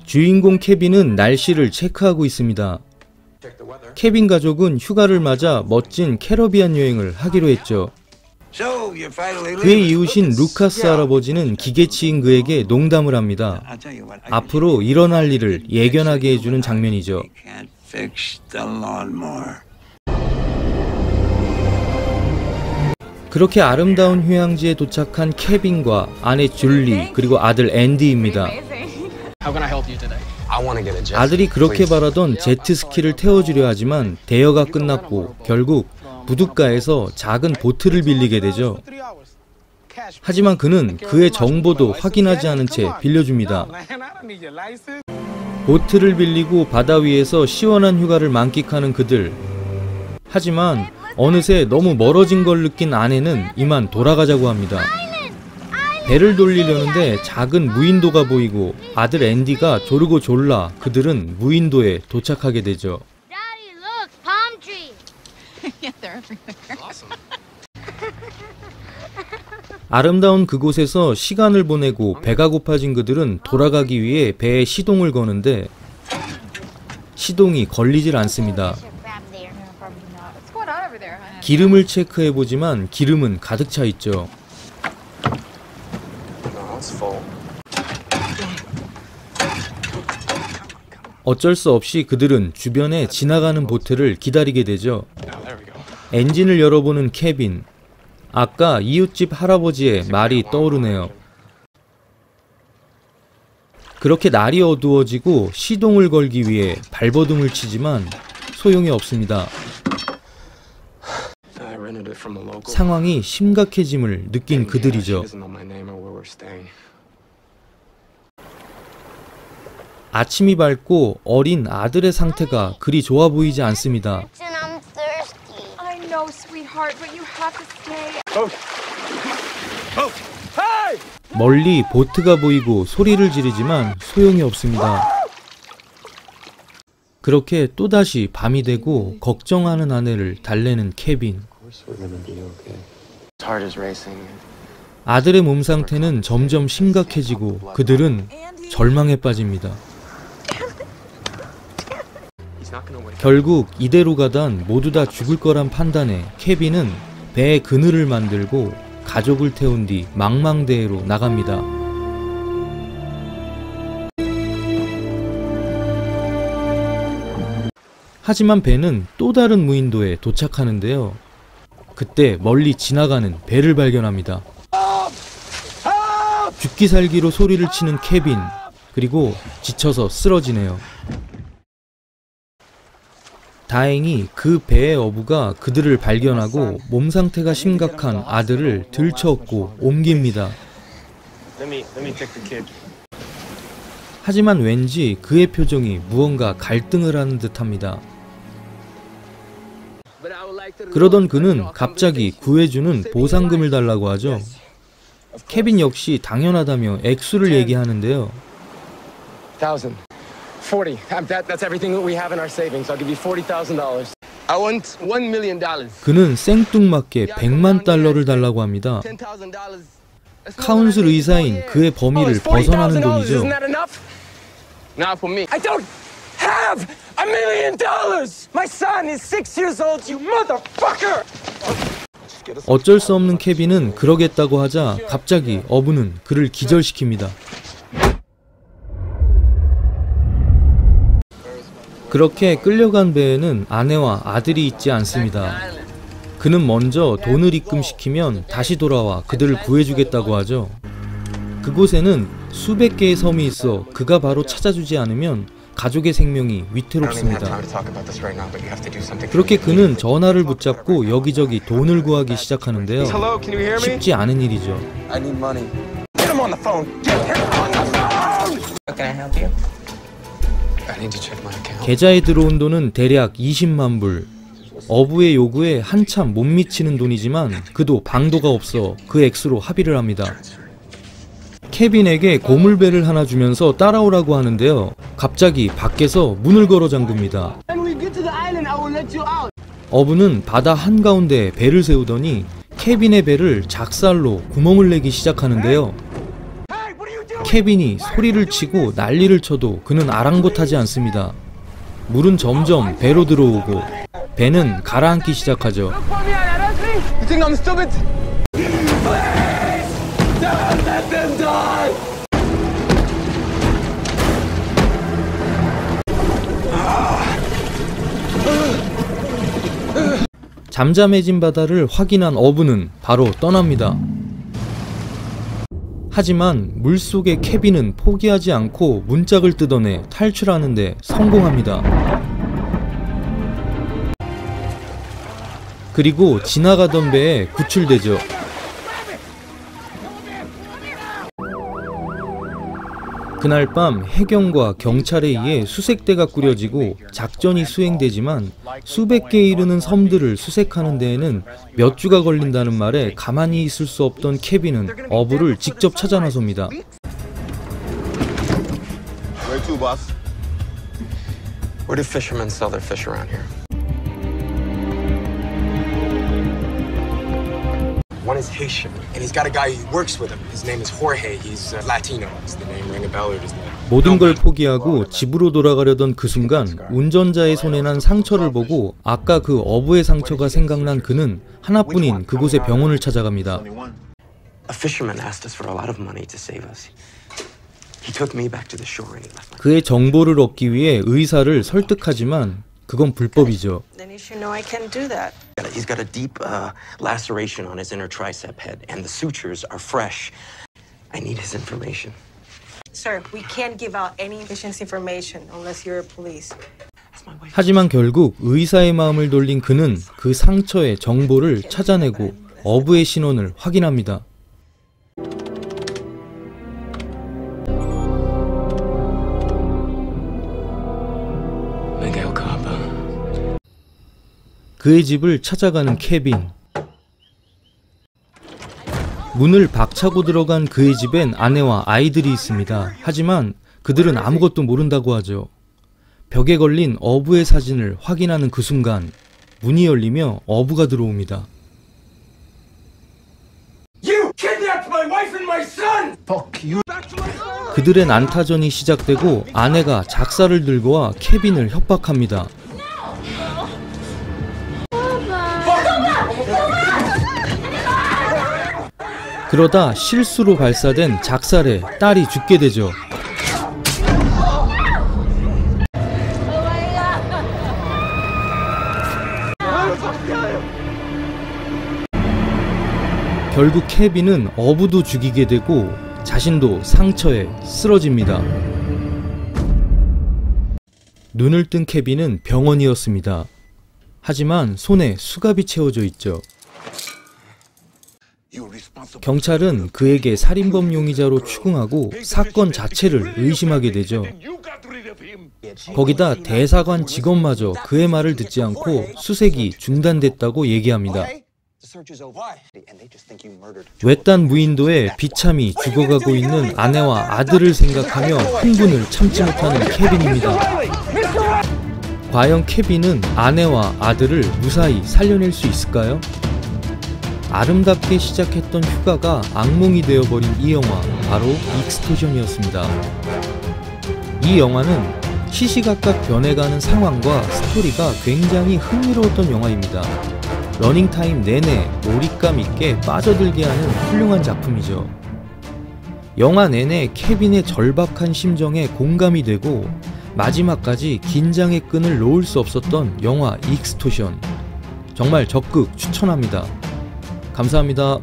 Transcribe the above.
주인공 케빈은 날씨를 체크하고 있습니다. 케빈 가족은 휴가를 맞아 멋진 캐러비안 여행을 하기로 했죠. 그의 이웃인 루카스 할아버지는 기계치인 그에게 농담을 합니다. 앞으로 일어날 일을 예견하게 해주는 장면이죠. 그렇게 아름다운 휴양지에 도착한 케빈과 아내 줄리 그리고 아들 앤디입니다. 아들이 그렇게 바라던 제트스키를 태워주려 하지만 대여가 끝났고 결국 부둣가에서 작은 보트를 빌리게 되죠. 하지만 그는 그의 정보도 확인하지 않은 채 빌려줍니다. 보트를 빌리고 바다 위에서 시원한 휴가를 만끽하는 그들. 하지만 어느새 너무 멀어진 걸 느낀 아내는 이만 돌아가자고 합니다. 배를 돌리려는데 작은 무인도가 보이고 아들 앤디가 조르고 졸라 그들은 무인도에 도착하게 되죠. 아름다운 그곳에서 시간을 보내고 배가 고파진 그들은 돌아가기 위해 배에 시동을 거는데 시동이 걸리질 않습니다. 기름을 체크해보지만 기름은 가득 차 있죠. 어쩔 수 없이 그들은 주변에 지나가는 보트를 기다리게 되죠. 엔진을 열어보는 케빈. 아까 이웃집 할아버지의 말이 떠오르네요. 그렇게 날이 어두워지고 시동을 걸기 위해 발버둥을 치지만 소용이 없습니다. 상황이 심각해짐을 느낀 그들이죠. 아침이 밝고 어린 아들의 상태가 그리 좋아 보이지 않습니다. 멀리 보트가 보이고 소리를 지르지만 소용이 없습니다. 그렇게 또다시 밤이 되고 걱정하는 아내를 달래는 케빈. 아들의 몸 상태는 점점 심각해지고 그들은 절망에 빠집니다. 결국 이대로 가단 모두 다 죽을 거란 판단에 케빈은 배에 그늘을 만들고 가족을 태운 뒤 망망대해로 나갑니다. 하지만 배는 또 다른 무인도에 도착하는데요. 그때 멀리 지나가는 배를 발견합니다. 죽기 살기로 소리를 치는 케빈, 그리고 지쳐서 쓰러지네요. 다행히 그 배의 어부가 그들을 발견하고 몸 상태가 심각한 아들을 들쳐업고 옮깁니다. 하지만 왠지 그의 표정이 무언가 갈등을 하는 듯합니다. 그러던 그는 갑자기 구해주는 보상금을 달라고 하죠. 케빈 역시 당연하다며 액수를 얘기하는데요. 40. That's everything that we have in our savings. I'll give you $40,000. I want $1 million. 그는 생뚱맞게 100만 달러를 달라고 합니다. 카운슬 의사인 그의 범위를 벗어나는 돈이죠. Not for me. I don't have $1 million. My son is 6 years old. You motherfucker. 어쩔 수 없는 케빈은 그러겠다고 하자 갑자기 어부는 그를 기절시킵니다. 그렇게 끌려간 배에는 아내와 아들이 있지 않습니다. 그는 먼저 돈을 입금시키면 다시 돌아와 그들을 구해주겠다고 하죠. 그곳에는 수백 개의 섬이 있어 그가 바로 찾아주지 않으면 가족의 생명이 위태롭습니다. 그렇게 그는 전화를 붙잡고 여기저기 돈을 구하기 시작하는데요. 쉽지 않은 일이죠. 계좌에 들어온 돈은 대략 20만 불. 어부의 요구에 한참 못 미치는 돈이지만 그도 방도가 없어 그 액수로 합의를 합니다. 케빈에게 고물배를 하나 주면서 따라오라고 하는데요. 갑자기 밖에서 문을 걸어 잠깁니다. 어부는 바다 한가운데 배를 세우더니 케빈의 배를 작살로 구멍을 내기 시작하는데요. 케빈이 소리를 치고 난리를 쳐도 그는 아랑곳하지 않습니다. 물은 점점 배로 들어오고 배는 가라앉기 시작하죠. You think I'm stupid? Please! Don't let them die! 잠잠해진 바다를 확인한 어부는 바로 떠납니다. 하지만 물속의 케빈은 포기하지 않고 문짝을 뜯어내 탈출하는데 성공합니다. 그리고 지나가던 배에 구출되죠. 그날 밤 해경과 경찰에 의해 수색대가 꾸려지고 작전이 수행되지만 수백 개에 이르는 섬들을 수색하는 데에는 몇 주가 걸린다는 말에 가만히 있을 수 없던 케빈은 어부를 직접 찾아 나섭니다. Where to, boss? Where do fishermen sell their fish around here? One is Haitian, and he's got a guy who works with him. His name is Jorge. He's Latino. Does the name ring a bell or does that? 모든 걸 포기하고 집으로 돌아가려던 그 순간 운전자의 손에 난 상처를 보고 아까 그 어부의 상처가 생각난 그는 하나뿐인 그곳의 병원을 찾아갑니다. A fisherman asked us for a lot of money to save us. He took me back to the shore and he left my... 그의 정보를 얻기 위해 의사를 설득하지만 그건 불법이죠. Then you should know I can't do that. He's got a deep laceration on his inner tricep head, and the sutures are fresh. I need his information. Sir, we can't give out any patient's information unless you're police. 하지만 결국 의사의 마음을 돌린 그는 그 상처의 정보를 찾아내고 어부의 신원을 확인합니다. 그의 집을 찾아가는 케빈. 문을 박차고 들어간 그의 집엔 아내와 아이들이 있습니다. 하지만 그들은 아무것도 모른다고 하죠. 벽에 걸린 어부의 사진을 확인하는 그 순간 문이 열리며 어부가 들어옵니다. You kidnapped my wife and my son! Fuck you. 그들의 난타전이 시작되고 아내가 작사를 들고 와 케빈을 협박합니다. 그러다 실수로 발사된 작살에 딸이 죽게 되죠. 결국 케빈은 어부도 죽이게 되고 자신도 상처에 쓰러집니다. 눈을 뜬 케빈은 병원이었습니다. 하지만 손에 수갑이 채워져 있죠. 경찰은 그에게 살인범 용의자로 추궁하고 사건 자체를 의심하게 되죠. 거기다 대사관 직원마저 그의 말을 듣지 않고 수색이 중단됐다고 얘기합니다. 외딴 무인도에 비참히 죽어가고 있는 아내와 아들을 생각하며 흥분을 참지 못하는 케빈입니다. 과연 케빈은 아내와 아들을 무사히 살려낼 수 있을까요? 아름답게 시작했던 휴가가 악몽이 되어버린 이 영화, 바로 익스토션이었습니다. 이 영화는 시시각각 변해가는 상황과 스토리가 굉장히 흥미로웠던 영화입니다. 러닝타임 내내 몰입감 있게 빠져들게 하는 훌륭한 작품이죠. 영화 내내 케빈의 절박한 심정에 공감이 되고 마지막까지 긴장의 끈을 놓을 수 없었던 영화 익스토션. 정말 적극 추천합니다. 감사합니다.